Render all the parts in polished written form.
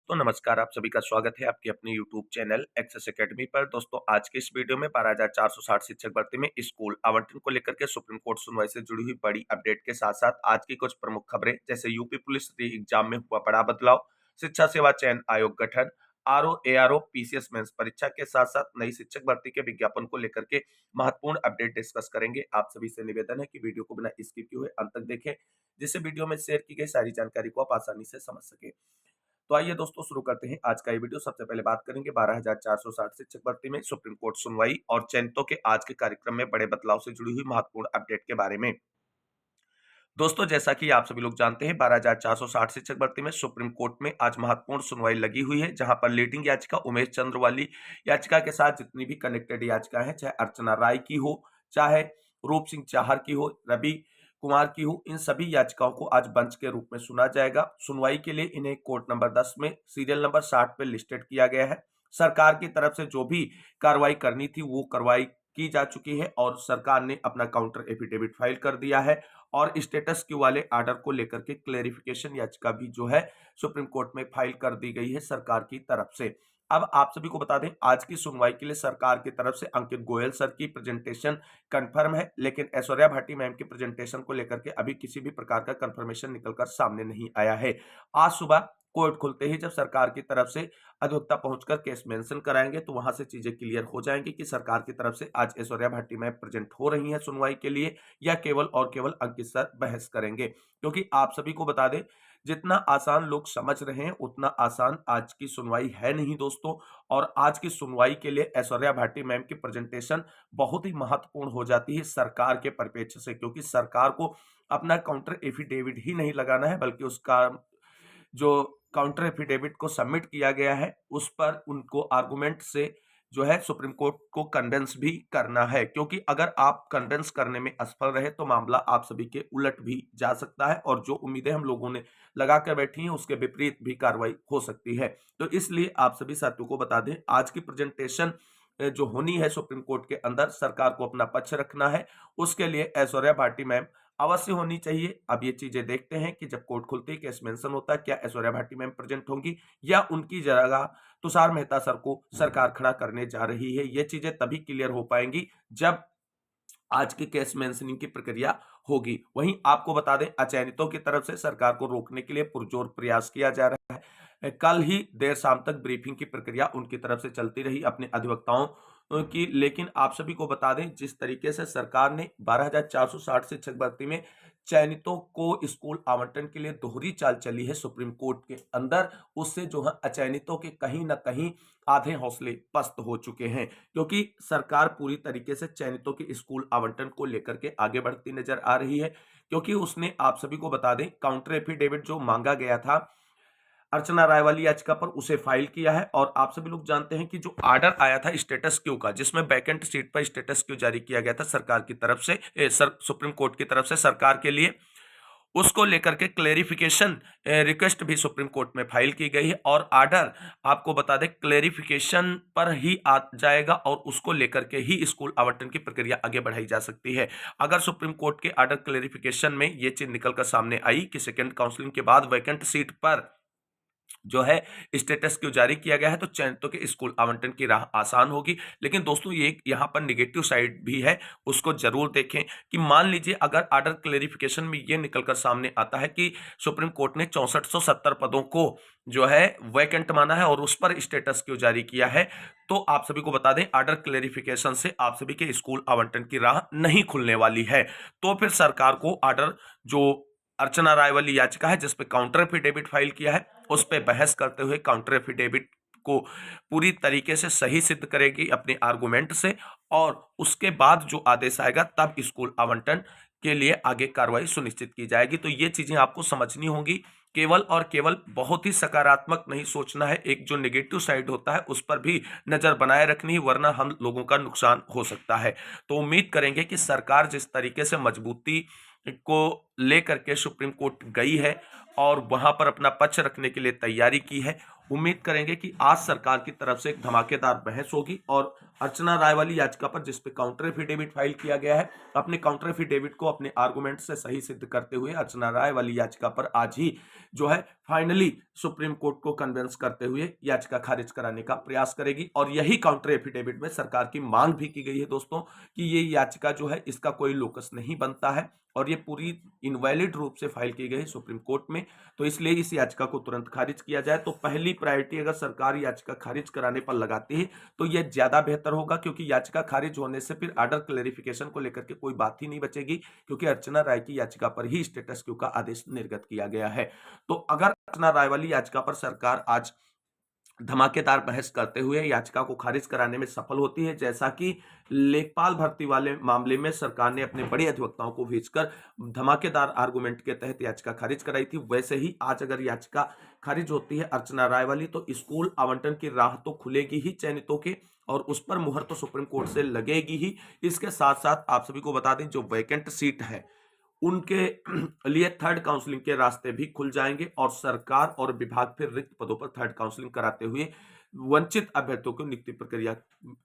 तो नमस्कार, आप सभी का स्वागत है आपके अपने यूट्यूब चैनल एक्सेस एकेडमी पर। दोस्तों, आज के इस वीडियो में 12,460 शिक्षक भर्ती में स्कूल आवंटन को लेकर के सुप्रीम कोर्ट सुनवाई से जुड़ी हुई बड़ी अपडेट के साथ साथ आज की कुछ प्रमुख खबरें, जैसे यूपी पुलिस री एग्जाम में हुआ बड़ा बदलाव, शिक्षा सेवा चयन आयोग गठन, आरओ एआरओ पीसीएस मेंस परीक्षा के साथ साथ नई शिक्षक भर्ती के विज्ञापन को लेकर के महत्वपूर्ण अपडेट डिस्कस करेंगे। आप सभी से निवेदन है कि वीडियो को बिना स्किप किए हुए अंत तक देखें, जिससे वीडियो में शेयर की गई सारी जानकारी को आप आसानी से समझ सके। तो आइए दोस्तों, शुरू करते हैं आज का ये वीडियो। सबसे पहले बात करेंगे 12,460 शिक्षक भर्ती में सुप्रीम कोर्ट सुनवाई और चयनितों के आज के कार्यक्रम में बड़े बदलाव से जुड़ी हुई महत्वपूर्ण अपडेट के बारे में। दोस्तों, जैसा कि आप सभी लोग जानते हैं, 12,460 शिक्षक भर्ती में सुप्रीम कोर्ट में आज महत्वपूर्ण सुनवाई लगी हुई है, जहां पर लीडिंग याचिका उमेश चंद्र वाली याचिका के साथ जितनी भी कनेक्टेड याचिका है, चाहे अर्चना राय की हो, चाहे रूप सिंह चाहर की हो, रवि कुमार की हो, इन सभी याचिकाओं को आज बेंच के रूप में सुना जाएगा। सुनवाई के लिए इन्हें कोर्ट नंबर 10 में सीरियल नंबर 60 पे लिस्टेड किया गया है। सरकार की तरफ से जो भी कार्रवाई करनी थी वो कार्रवाई की जा चुकी है और सरकार ने अपना काउंटर एफिडेविट फाइल कर दिया है और स्टेटस क्यू वाले आर्डर को लेकर के क्लेरिफिकेशन याचिका भी जो है सुप्रीम कोर्ट में फाइल कर दी गई है सरकार की तरफ से। अब आप सभी को बता दें, आज की सुनवाई के लिए सरकार की तरफ से अंकित गोयल सर की प्रेजेंटेशन कंफर्म है, लेकिन ऐश्वर्या भाटी मैम की प्रेजेंटेशन को लेकर के अभी किसी भी प्रकार का कंफर्मेशन निकलकर सामने नहीं आया है। आज सुबह कोर्ट खुलते ही जब सरकार की तरफ से अधिवक्ता पहुंचकर केस मेंशन कराएंगे तो वहां से चीजें क्लियर हो जाएंगी कि सरकार की तरफ से आज ऐश्वर्या भाटी मैम प्रेजेंट हो रही हैं सुनवाई के लिए या केवल और केवल अंकित सर बहस करेंगे। क्योंकि आप सभी को बता दें, जितना आसान लोग समझ रहे हैं उतना आसान आज की सुनवाई है नहीं दोस्तों। और आज की सुनवाई के लिए ऐश्वर्या भाटी मैम की प्रेजेंटेशन बहुत ही महत्वपूर्ण हो जाती है सरकार के परिप्रेक्ष्य से, क्योंकि सरकार को अपना काउंटर एफिडेविट ही नहीं लगाना है, बल्कि उसका जो काउंटर एफिडेविट को सबमिट किया गया है उस पर उनको आर्गुमेंट से जो है सुप्रीम कोर्ट को कन्विंस भी करना है। क्योंकि अगर आप कन्विंस करने में असफल रहे तो मामला आप सभी के उलट भी जा सकता है और जो उम्मीदें हम लोगों ने लगा कर बैठी हैं उसके विपरीत भी कार्रवाई हो सकती है। तो इसलिए आप सभी साथियों को बता दें, आज की प्रेजेंटेशन जो होनी है सुप्रीम कोर्ट के अंदर, सरकार को अपना पक्ष रखना है, उसके लिए ऐश्वर्या भाटी मैम अवश्य होनी चाहिए। अब ये चीजें देखते हैं कि जब कोर्ट खुलती है, केस मेंशन होता है, क्या ऐश्वर्या भाटी मैम प्रेजेंट होंगी या उनकी जगह तुषार मेहता सर को सरकार खड़ा करने जा रही है। ये चीजें तभी क्लियर हो पाएंगी जब आज की केस मेंशनिंग की प्रक्रिया होगी। वहीं आपको बता दें, अचयनितों की तरफ से सरकार को रोकने के लिए पुरजोर प्रयास किया जा रहा है। कल ही देर शाम तक ब्रीफिंग की प्रक्रिया उनकी तरफ से चलती रही अपने अधिवक्ताओं की, लेकिन आप सभी को बता दें, जिस तरीके से सरकार ने 12,460 शिक्षक भर्ती में चयनितों को स्कूल आवंटन के लिए दोहरी चाल चली है सुप्रीम कोर्ट के अंदर, उससे जो है अचयनितों के कहीं ना कहीं आधे हौसले पस्त हो चुके हैं। क्योंकि सरकार पूरी तरीके से चयनितों के स्कूल आवंटन को लेकर के आगे बढ़ती नजर आ रही है। क्योंकि उसने, आप सभी को बता दें, काउंटर एफिडेविट जो मांगा गया था अर्चना राय वाली याचिका पर, उसे फाइल किया है। और आप सभी लोग जानते हैं कि जो आर्डर आया था स्टेटस क्यू का, जिसमें वैकेंट सीट पर स्टेटस क्यू जारी किया गया था सरकार की तरफ से, सुप्रीम कोर्ट की तरफ से सरकार के लिए, उसको लेकर के क्लेरिफिकेशन रिक्वेस्ट भी सुप्रीम कोर्ट में फाइल की गई है। और आर्डर आपको बता दें क्लेरिफिकेशन पर ही आ जाएगा और उसको लेकर के ही स्कूल आवंटन की प्रक्रिया आगे बढ़ाई जा सकती है। अगर सुप्रीम कोर्ट के आर्डर क्लेरिफिकेशन में ये चीज निकलकर सामने आई कि सेकेंड काउंसलिंग के बाद वैकेंट सीट पर जो है स्टेटस क्यों जारी किया गया है, तो चयनितों के स्कूल आवंटन की राह आसान होगी। लेकिन दोस्तों, ये यहाँ पर निगेटिव साइड भी है, उसको जरूर देखें कि मान लीजिए अगर आर्डर क्लेरिफिकेशन में ये निकलकर सामने आता है कि सुप्रीम कोर्ट ने 6470 पदों को जो है वैकेंट माना है और उस पर स्टेटस क्यों जारी किया है, तो आप सभी को बता दें आर्डर क्लेरिफिकेशन से आप सभी के स्कूल आवंटन की राह नहीं खुलने वाली है। तो फिर सरकार को आर्डर जो अर्चना राय वाली याचिका है जिसपे काउंटर एफिडेविट फाइल किया है, उस पे बहस करते हुए काउंटर एफिडेविट को पूरी तरीके से सही सिद्ध करेगी अपने आर्गुमेंट से, और उसके बाद जो आदेश आएगा तब स्कूल आवंटन के लिए आगे कार्रवाई सुनिश्चित की जाएगी। तो ये चीजें आपको समझनी होंगी, केवल और केवल बहुत ही सकारात्मक नहीं सोचना है, एक जो नेगेटिव साइड होता है उस पर भी नजर बनाए रखनी है, वरना हम लोगों का नुकसान हो सकता है। तो उम्मीद करेंगे कि सरकार जिस तरीके से मजबूती को लेकर के सुप्रीम कोर्ट गई है और वहां पर अपना पक्ष रखने के लिए तैयारी की है, उम्मीद करेंगे कि आज सरकार की तरफ से एक धमाकेदार बहस होगी और अर्चना राय वाली याचिका पर जिस पे काउंटर एफिडेविट फाइल किया गया है, अपने काउंटर एफिडेविट को अपने आर्गुमेंट से सही सिद्ध करते हुए अर्चना राय वाली याचिका पर आज ही जो है फाइनली सुप्रीम कोर्ट को कन्विंस करते हुए याचिका खारिज कराने का प्रयास करेगी। और यही काउंटर एफिडेविट में सरकार की मांग भी की गई है दोस्तों कि ये याचिका जो है इसका कोई लोकस नहीं बनता है और ये पूरी इनवैलिड रूप से फाइल की गई सुप्रीम कोर्ट में, तो इसलिए इस याचिका को तुरंत खारिज किया जाए। तो पहली प्रायोरिटी अगर सरकार याचिका खारिज कराने पर लगाती है तो यह ज्यादा बेहतर होगा, क्योंकि याचिका खारिज होने से फिर आर्डर क्लेरिफिकेशन को लेकर के कोई बात ही नहीं बचेगी, क्योंकि अर्चना राय की याचिका पर ही स्टेटस क्यू का आदेश निर्गत किया गया है। तो अगर अर्चना राय वाली याचिका पर सरकार आज धमाकेदार बहस करते हुए याचिका को खारिज कराने में सफल होती है, जैसा कि लेखपाल भर्ती वाले मामले में सरकार ने अपने बड़े अधिवक्ताओं को भेजकर धमाकेदार आर्गुमेंट के तहत याचिका खारिज कराई थी, वैसे ही आज अगर याचिका खारिज होती है अर्चना राय वाली तो स्कूल आवंटन की राह तो खुलेगी ही चयनितों के, और उस पर मुहर तो सुप्रीम कोर्ट से लगेगी ही। इसके साथ साथ आप सभी को बता दें जो वैकेंट सीट है उनके लिए थर्ड काउंसलिंग के रास्ते भी खुल जाएंगे और सरकार और विभाग फिर रिक्त पदों पर थर्ड काउंसलिंग कराते हुए वंचित अभ्यर्थियों को नियुक्ति प्रक्रिया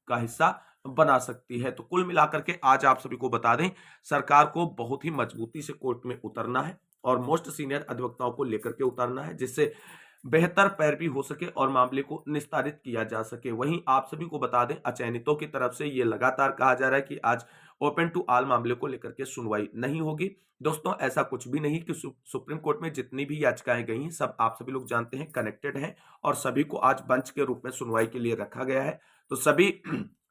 का हिस्सा बना सकती है। तो कुल मिलाकर के आज आप सभी को बता दें सरकार को बहुत ही मजबूती से कोर्ट में उतरना है और मोस्ट सीनियर अधिवक्ताओं को लेकर के उतरना है, जिससे बेहतर पैरवी हो सके और मामले को निस्तारित किया जा सके। वहीं आप सभी को बता दें अचयनितों की तरफ से ये लगातार कहा जा रहा है कि आज ओपन टू ऑल मामले को लेकर के सुनवाई नहीं होगी। दोस्तों ऐसा कुछ भी नहीं कि सुप्रीम कोर्ट में जितनी भी याचिकाएं गई हैं सब आप सभी लोग जानते हैं कनेक्टेड हैं और सभी को आज बेंच के रूप में सुनवाई के लिए रखा गया है। तो सभी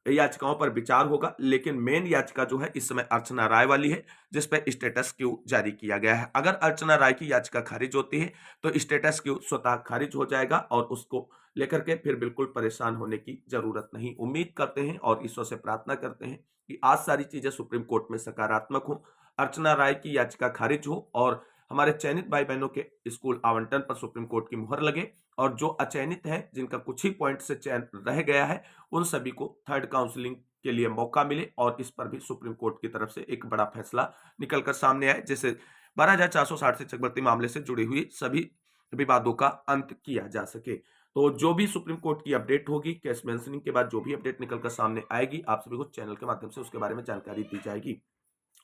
याचिकाओं पर विचार होगा, लेकिन मेन याचिका जो है इस समय अर्चना राय वाली है जिस पर स्टेटस क्यू जारी किया गया है। अगर अर्चना राय की याचिका खारिज होती है तो स्टेटस क्यू स्वतः खारिज हो जाएगा और उसको लेकर के फिर बिल्कुल परेशान होने की जरूरत नहीं। उम्मीद करते हैं और ईश्वर से प्रार्थना करते हैं कि आज सारी चीजें सुप्रीम कोर्ट में सकारात्मक हो, अर्चना राय की याचिका खारिज हो और हमारे चयनित भाई बहनों के स्कूल आवंटन पर सुप्रीम कोर्ट की मुहर लगे और जो अचयनित है जिनका कुछ ही पॉइंट से चयन रह गया है उन सभी को थर्ड काउंसलिंग के लिए मौका मिले और इस पर भी सुप्रीम कोर्ट की तरफ से एक बड़ा फैसला निकलकर सामने आए, जिससे 12,460 शिक्षक भर्ती मामले से जुड़ी हुई सभी विवादों का अंत किया जा सके। तो जो भी सुप्रीम कोर्ट की अपडेट होगी केस मेंशनिंग के बाद जो भी अपडेट निकलकर सामने आएगी आप सभी को चैनल के माध्यम से उसके बारे में जानकारी दी जाएगी।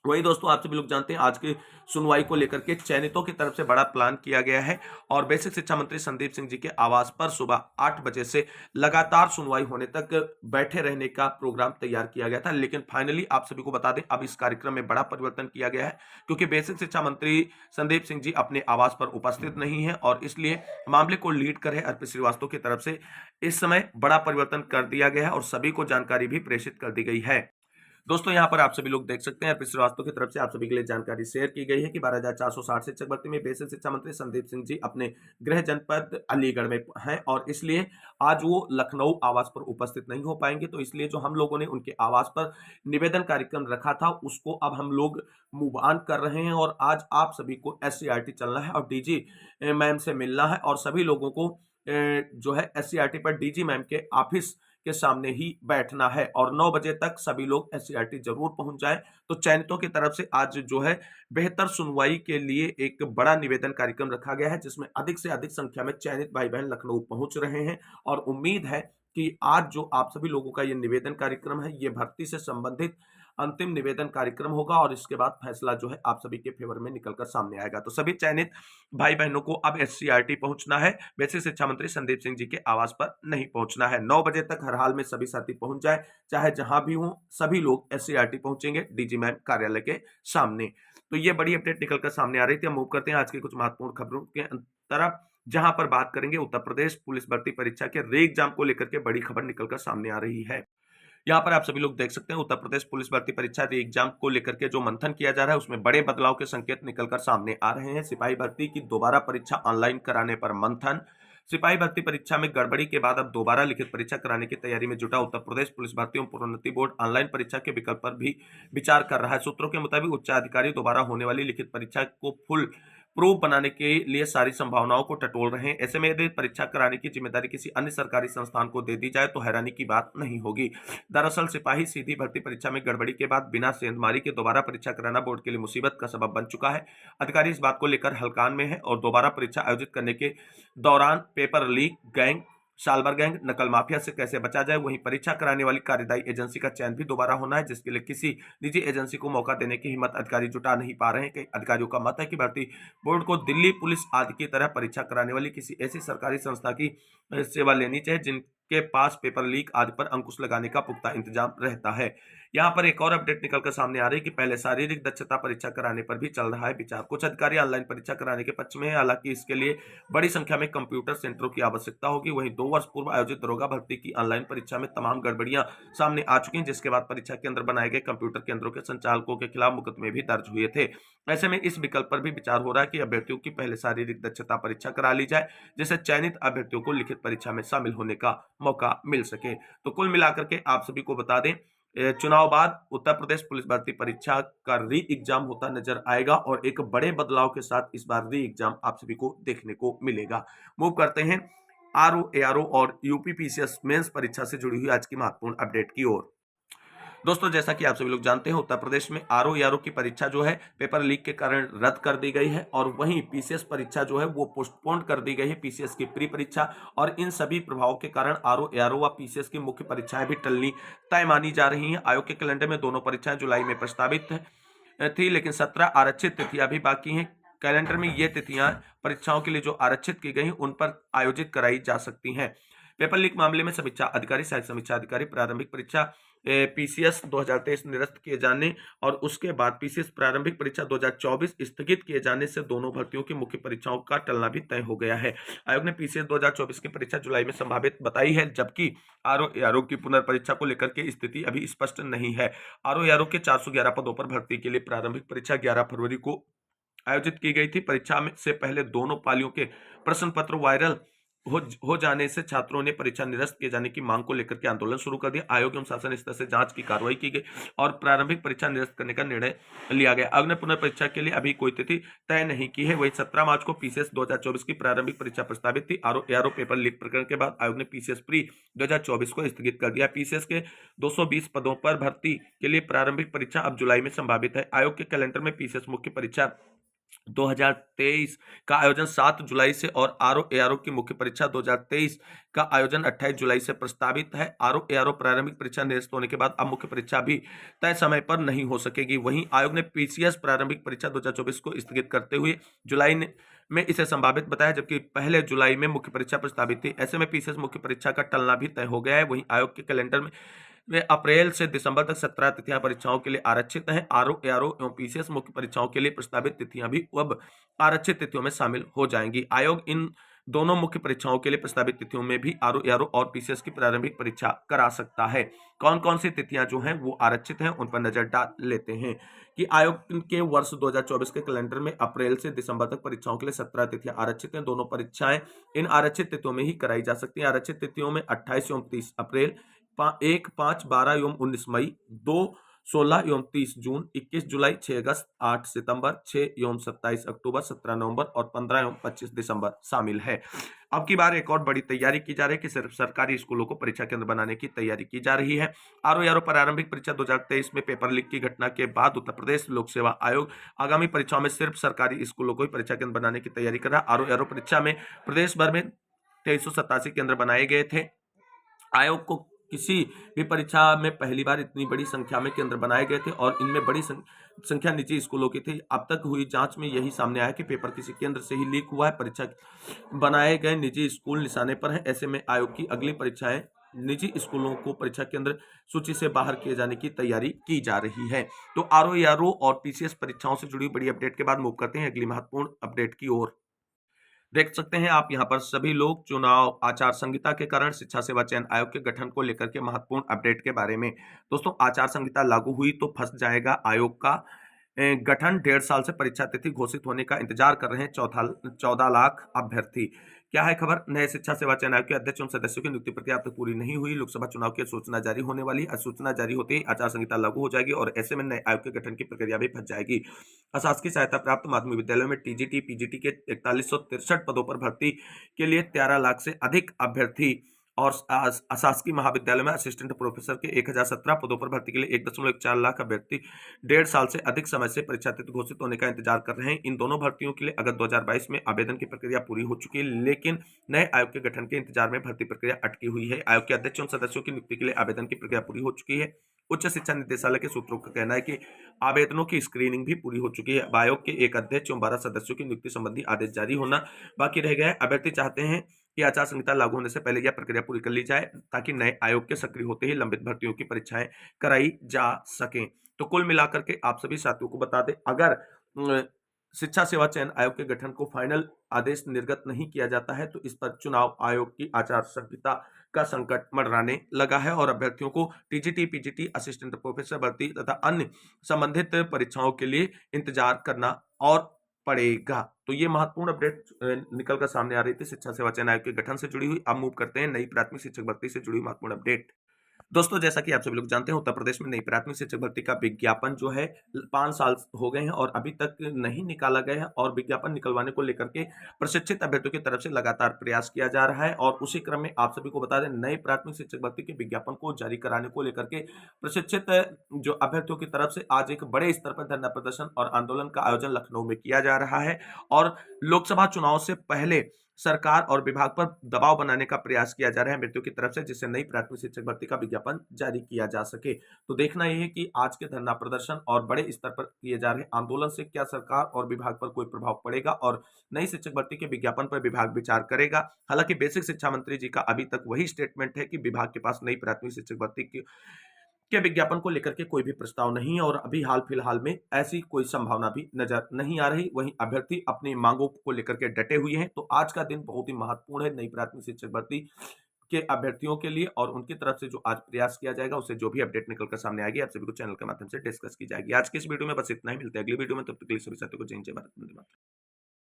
वही दोस्तों आप सभी लोग जानते हैं आज की सुनवाई को लेकर के चयनितों की तरफ से बड़ा प्लान किया गया है और बेसिक शिक्षा मंत्री संदीप सिंह जी के आवास पर सुबह 8 बजे से लगातार सुनवाई होने तक बैठे रहने का प्रोग्राम तैयार किया गया था, लेकिन फाइनली आप सभी को बता दें अब इस कार्यक्रम में बड़ा परिवर्तन किया गया है क्योंकि बेसिक शिक्षा मंत्री संदीप सिंह जी अपने आवास पर उपस्थित नहीं है और इसलिए मामले को लीड कर रहे अर्पित श्रीवास्तव की तरफ से इस समय बड़ा परिवर्तन कर दिया गया है और सभी को जानकारी भी प्रेषित कर दी गई है। दोस्तों यहाँ पर आप सभी लोग देख सकते हैं अर्पित श्रीवास्तव की तरफ से आप सभी के लिए जानकारी शेयर की गई है कि 12,460 शिक्षक भर्ती में बेसिक शिक्षा मंत्री संदीप सिंह जी अपने गृह जनपद अलीगढ़ में हैं और इसलिए आज वो लखनऊ आवास पर उपस्थित नहीं हो पाएंगे। तो इसलिए जो हम लोगों ने उनके आवास पर निवेदन कार्यक्रम रखा था उसको अब हम लोग मूव ऑन कर रहे हैं और आज आप सभी को SCRT चलना है और DG मैम से मिलना है और सभी लोगों को जो है SCRT पर DG मैम के ऑफिस के सामने ही बैठना है और 9 बजे तक सभी लोग SCRT जरूर पहुंच जाएं। तो चयनितों की तरफ से आज जो है बेहतर सुनवाई के लिए एक बड़ा निवेदन कार्यक्रम रखा गया है जिसमें अधिक से अधिक संख्या में चयनित भाई बहन लखनऊ पहुंच रहे हैं और उम्मीद है कि आज जो आप सभी लोगों का ये निवेदन कार्यक्रम है ये भर्ती से संबंधित अंतिम निवेदन कार्यक्रम होगा और इसके बाद फैसला जो है आप सभी के फेवर में निकलकर सामने आएगा। तो सभी चयनित भाई बहनों को अब SCRT पहुंचना है, बेसिक शिक्षा मंत्री संदीप सिंह जी के आवास पर नहीं पहुंचना है। 9 बजे तक हर हाल में सभी साथी पहुंच जाए, चाहे जहां भी हो सभी लोग SCRT पहुंचेंगे DG मैम कार्यालय के सामने। तो ये बड़ी अपडेट निकलकर सामने आ रही थी। हम मूव करते हैं आज की कुछ महत्वपूर्ण खबरों के तरफ, जहां पर बात करेंगे उत्तर प्रदेश पुलिस भर्ती परीक्षा के री एग्जाम को लेकर के बड़ी खबर निकलकर सामने आ रही है। यहाँ पर आप सभी लोग देख सकते हैं उत्तर प्रदेश पुलिस भर्ती परीक्षा री एग्जाम को लेकर के जो मंथन किया जा रहा है उसमें बड़े बदलाव के संकेत निकलकर सामने आ रहे हैं। सिपाही भर्ती की दोबारा परीक्षा ऑनलाइन कराने पर मंथन। सिपाही भर्ती परीक्षा में गड़बड़ी के बाद अब दोबारा लिखित परीक्षा कराने की तैयारी में जुटा उत्तर प्रदेश पुलिस भर्ती एवं प्रोन्नति बोर्ड ऑनलाइन परीक्षा के विकल्प पर भी विचार कर रहा है। सूत्रों के मुताबिक उच्चाधिकारी दोबारा होने वाली लिखित परीक्षा को फुल प्रूफ बनाने के लिए सारी संभावनाओं को टटोल रहे हैं। ऐसे में यदि परीक्षा कराने की जिम्मेदारी किसी अन्य सरकारी संस्थान को दे दी जाए तो हैरानी की बात नहीं होगी। दरअसल सिपाही सीधी भर्ती परीक्षा में गड़बड़ी के बाद बिना सेंधमारी के दोबारा परीक्षा कराना बोर्ड के लिए मुसीबत का सबब बन चुका है। अधिकारी इस बात को लेकर हलकान में है और दोबारा परीक्षा आयोजित करने के दौरान पेपर लीक, गैंग, सालभर गैंग, नकल माफिया से कैसे बचा जाए। वहीं परीक्षा कराने वाली कार्यदायी एजेंसी का चयन भी दोबारा होना है, जिसके लिए किसी निजी एजेंसी को मौका देने की हिम्मत अधिकारी जुटा नहीं पा रहे हैं। कई अधिकारियों का मत है कि भर्ती बोर्ड को दिल्ली पुलिस आदि की तरह परीक्षा कराने वाली किसी ऐसी सरकारी संस्था की सेवा लेनी चाहिए जिनके पास पेपर लीक आदि पर अंकुश लगाने का पुख्ता इंतजाम रहता है। यहाँ पर एक और अपडेट निकलकर सामने आ रही है कि पहले शारीरिक दक्षता परीक्षा कराने पर भी चल रहा है विचार। कुछ अधिकारी ऑनलाइन परीक्षा कराने के पक्ष में है, हालांकि इसके लिए बड़ी संख्या में कंप्यूटर सेंटरों की आवश्यकता होगी। वहीं 2 वर्ष पूर्व आयोजित दरोगा भर्ती की ऑनलाइन परीक्षा में तमाम गड़बड़ियां सामने आ चुकी हैं, जिसके बाद परीक्षा केंद्र बनाए गए कंप्यूटर केंद्रों के संचालकों के खिलाफ मुकदमे भी दर्ज हुए थे। ऐसे में इस विकल्प पर भी विचार हो रहा है कि अभ्यर्थियों की पहले शारीरिक दक्षता परीक्षा करा ली जाए, जिससे चयनित अभ्यर्थियों को लिखित परीक्षा में शामिल होने का मौका मिल सके। तो कुल मिलाकर के आप सभी को बता दें, चुनाव बाद उत्तर प्रदेश पुलिस भर्ती परीक्षा का री एग्जाम होता नजर आएगा और एक बड़े बदलाव के साथ इस बार री एग्जाम आप सभी को देखने को मिलेगा। मूव करते हैं आरओ, एआरओ और यूपी पीसीएस मेंस परीक्षा से जुड़ी हुई आज की महत्वपूर्ण अपडेट की ओर। दोस्तों, जैसा कि आप सभी लोग जानते हैं, उत्तर प्रदेश में आरओ एआरओ की परीक्षा जो है पेपर लीक के कारण रद्द कर दी गई है और वहीं पीसीएस परीक्षा जो है वो पोस्टपोन कर दी गई है, पीसीएस की प्री परीक्षा। और इन सभी प्रभावों के कारण आरओ एआरओ व पीसीएस की मुख्य परीक्षाएं भी टलनी तय मानी जा रही हैं। आयोग के कैलेंडर में दोनों परीक्षाएं जुलाई में प्रस्तावित थी, लेकिन 17 आरक्षित तिथियां भी बाकी हैं। कैलेंडर में ये तिथियां परीक्षाओं के लिए जो आरक्षित की गई उन पर आयोजित कराई जा सकती हैं। पेपर लीक मामले में समीक्षा अधिकारी, सहायक समीक्षा अधिकारी, प्रारंभिक परीक्षा पीसीएस 2023 निरस्त किए जाने और उसके बाद पीसीएस प्रारंभिक परीक्षा 2024 स्थगित किए जाने से दोनों भर्तियों की मुख्य परीक्षाओं का टलना भी तय हो गया है। आयोग ने पीसीएस 2024 की परीक्षा जुलाई में संभावित बताई है, जबकि आरओ एआरओ की पुनर्परीक्षा को लेकर के स्थिति अभी स्पष्ट नहीं है। आरओ एआरओ के 411 पदों पर भर्ती के लिए प्रारंभिक परीक्षा 11 फरवरी को आयोजित की गई थी। परीक्षा में से पहले दोनों पालियों के प्रश्न पत्र वायरल हो जाने से छात्रों ने परीक्षा निरस्त किए जाने की मांग को लेकर के आंदोलन शुरू कर दिया। आयोग एवं शासन स्तर से जांच की कार्रवाई की गई और प्रारंभिक परीक्षा निरस्त करने का निर्णय लिया गया। आयोग ने पुनर्परीक्षा के लिए अभी कोई तिथि तय नहीं की है। वही 17 मार्च को पीसीएस 2024 की प्रारंभिक परीक्षा प्रस्तावित थी। आरओ एआरओ पेपर लीक प्रकरण के बाद आयोग ने पीसीएस प्री 2024 को स्थगित कर दिया। पीसीएस के 220 पदों पर भर्ती के लिए प्रारंभिक परीक्षा अब जुलाई में संभावित है। आयोग के कैलेंडर में पीसीएस मुख्य परीक्षा 2023 का आयोजन 7 जुलाई से और आरओ एआरओ की मुख्य परीक्षा 2023 का आयोजन 28 जुलाई से प्रस्तावित है। आरओ एआरओ प्रारंभिक परीक्षा निरस्त होने के बाद अब मुख्य परीक्षा भी तय समय पर नहीं हो सकेगी। वहीं आयोग ने पीसीएस प्रारंभिक परीक्षा 2024 को स्थगित करते हुए जुलाई में इसे संभावित बताया, जबकि पहले जुलाई में मुख्य परीक्षा प्रस्तावित थी। ऐसे में पीसीएस मुख्य परीक्षा का टलना भी तय हो गया है। वहीं आयोग के कैलेंडर में वे अप्रैल से दिसंबर तक 17 तिथियां परीक्षाओं के लिए आरक्षित हैं। आरओ एआरओ एवं पीसीएस मुख्य परीक्षाओं के लिए प्रस्तावित तिथियां भी अब आरक्षित तिथियों में शामिल हो जाएंगी। आयोग इन दोनों मुख्य परीक्षाओं के लिए प्रस्तावित तिथियों में भी आरओ एआरओ और पीसीएस की प्रारंभिक परीक्षा करा सकता है। कौन कौन सी तिथियां जो हैं वो आरक्षित हैं उन पर नजर डाल लेते हैं कि आयोग के वर्ष 2024 के कैलेंडर में अप्रैल से दिसंबर तक परीक्षाओं के लिए 17 तिथियां आरक्षित हैं। दोनों परीक्षाएं इन आरक्षित तिथियों में ही कराई जा सकती हैं। आरक्षित तिथियों में 28 एवं 30 अप्रैल, 1, 5, 12 एवं 19 मई, 2, 16 एवं 30 जून, 21 जुलाई, 6 अगस्त, 8 सितंबर, 6 एवं 27 अक्टूबर, 17 नवंबर और 15 एवं 25 दिसंबर शामिल है। अब की बार एक और बड़ी तैयारी की जा रही है कि सिर्फ सरकारी स्कूलों को परीक्षा केंद्र बनाने की तैयारी की जा रही है। आरओ एआरओ प्रारंभिक परीक्षा 2023 में पेपर लीक की घटना के बाद उत्तर प्रदेश लोक सेवा आयोग आगामी परीक्षाओं में सिर्फ सरकारी स्कूलों को ही परीक्षा केंद्र बनाने की तैयारी कर रहा है। आरओ एआरओ परीक्षा में प्रदेश भर में 2387 केंद्र बनाए गए थे। आयोग को किसी भी परीक्षा में पहली बार इतनी बड़ी संख्या में केंद्र बनाए गए थे और इनमें बड़ी संख्या निजी स्कूलों की थी। अब तक हुई जांच में यही सामने आया कि पेपर किसी केंद्र से ही लीक हुआ है। परीक्षा बनाए गए निजी स्कूल निशाने पर हैं। ऐसे में आयोग की अगली परीक्षाएं निजी स्कूलों को परीक्षा केंद्र सूची से बाहर किए जाने की तैयारी की जा रही है। तो आरओ एआरओ और पीसीएस परीक्षाओं से जुड़ी बड़ी अपडेट के बाद मूव करते हैं अगली महत्वपूर्ण अपडेट की ओर। देख सकते हैं आप यहाँ पर सभी लोग चुनाव आचार संहिता के कारण शिक्षा सेवा चयन आयोग के गठन को लेकर के महत्वपूर्ण अपडेट के बारे में। दोस्तों, आचार संहिता लागू हुई तो फंस जाएगा आयोग का गठन। 1.5 साल से परीक्षा तिथि घोषित होने का इंतजार कर रहे हैं 14 लाख अभ्यर्थी। क्या है खबर? नए शिक्षा सेवा चयन आयोग के अध्यक्ष एवं सदस्यों की नियुक्ति प्रक्रिया अब तक पूरी नहीं हुई। लोकसभा चुनाव की अधिसूचना जारी होने वाली है। अधिसूचना जारी होते ही आचार संहिता लागू हो जाएगी और ऐसे में नए आयोग के गठन की प्रक्रिया भी फंस जाएगी। अशासकीय सहायता प्राप्त माध्यमिक विद्यालयों में टीजीटी, पीजीटी के 4163 पदों पर भर्ती के लिए 13 लाख से अधिक अभ्यर्थी और अशासकीय महाविद्यालय में असिस्टेंट प्रोफेसर के 1017 पदों पर भर्ती के लिए 1.4 लाख अभ्यर्थी 1.5 साल से अधिक समय से परीक्षातिथि घोषित होने का इंतजार कर रहे हैं। इन दोनों भर्तियों के लिए अगस्त 2022 में आवेदन की प्रक्रिया पूरी हो चुकी है, लेकिन नए आयोग के गठन के इंतजार में भर्ती प्रक्रिया अटकी हुई है। आयोग के अध्यक्ष एवं सदस्यों की नियुक्ति के लिए आवेदन की प्रक्रिया पूरी हो चुकी है। उच्च शिक्षा निदेशालय के सूत्रों का कहना है कि आवेदनों की स्क्रीनिंग भी पूरी हो चुकी है। आयोग के एक अध्यक्ष एवं 12 सदस्यों की नियुक्ति संबंधी आदेश जारी होना बाकी रह गया है। अभ्यर्थी चाहते हैं कि आचार संहिता लागू होने से पहले यह प्रक्रिया पूरी कर ली जाए ताकि नए आयोग के सक्रिय होते ही लंबित भर्तियों की परीक्षाएं कराई जा सकें। तो कुल मिलाकर के आप सभी साथियों को बता दें, अगर शिक्षा सेवा चयन आयोग के गठन को फाइनल आदेश निर्गत नहीं किया जाता है तो इस पर चुनाव आयोग की आचार संहिता का संकट मंडराने लगा है और अभ्यर्थियों को टीजीटी, पीजीटी, असिस्टेंट प्रोफेसर भर्ती तथा अन्य संबंधित परीक्षाओं के लिए इंतजार करना और पड़ेगा। तो ये महत्वपूर्ण अपडेट निकल कर सामने आ रही थी शिक्षा सेवा चयन आयोग के गठन से जुड़ी हुई। अब मूव करते हैं नई प्राथमिक शिक्षक भर्ती से जुड़ी हुई महत्वपूर्ण अपडेट। दोस्तों, जैसा कि आप सभी लोग जानते हैं, उत्तर प्रदेश में नई प्राथमिक शिक्षक भर्ती का विज्ञापन जो है 5 साल हो गए हैं और अभी तक नहीं निकाला गया है और विज्ञापन निकलवाने को लेकर के प्रशिक्षित अभ्यर्थियों की तरफ से लगातार प्रयास किया जा रहा है। और उसी क्रम में आप सभी को बता दें, नई प्राथमिक शिक्षक भर्ती के विज्ञापन को जारी कराने को लेकर के प्रशिक्षित जो अभ्यर्थियों की तरफ से आज एक बड़े स्तर पर धरना प्रदर्शन और आंदोलन का आयोजन लखनऊ में किया जा रहा है और लोकसभा चुनाव से पहले सरकार और विभाग पर दबाव बनाने का प्रयास किया जा रहा है अभ्यर्थियों की तरफ से, जिससे नई प्राथमिक शिक्षक भर्ती का विज्ञापन जारी किया जा सके। तो देखना यह है कि आज के धरना प्रदर्शन और बड़े स्तर पर किए जा रहे आंदोलन से क्या सरकार और विभाग पर कोई प्रभाव पड़ेगा और नई शिक्षक भर्ती के विज्ञापन पर विभाग विचार करेगा। हालांकि बेसिक शिक्षा मंत्री जी का अभी तक वही स्टेटमेंट है कि विभाग के पास नई प्राथमिक शिक्षक भर्ती के विज्ञापन को लेकर के कोई भी प्रस्ताव नहीं है और अभी हाल फिलहाल में ऐसी कोई संभावना भी नजर नहीं आ रही। वहीं अभ्यर्थी अपनी मांगों को लेकर के डटे हुए हैं। तो आज का दिन बहुत ही महत्वपूर्ण है नई प्राथमिक शिक्षक भर्ती के अभ्यर्थियों के लिए और उनकी तरफ से जो आज प्रयास किया जाएगा उससे जो भी अपडेट निकलकर सामने आएगी आप सभी को चैनल के माध्यम से डिस्कस की जाएगी। आज की इस वीडियो में बस इतना ही, मिलते हैं अगली वीडियो में, तब तक के लिए सभी साथियों को जय हिंद, जय भारत, वंदे मातरम।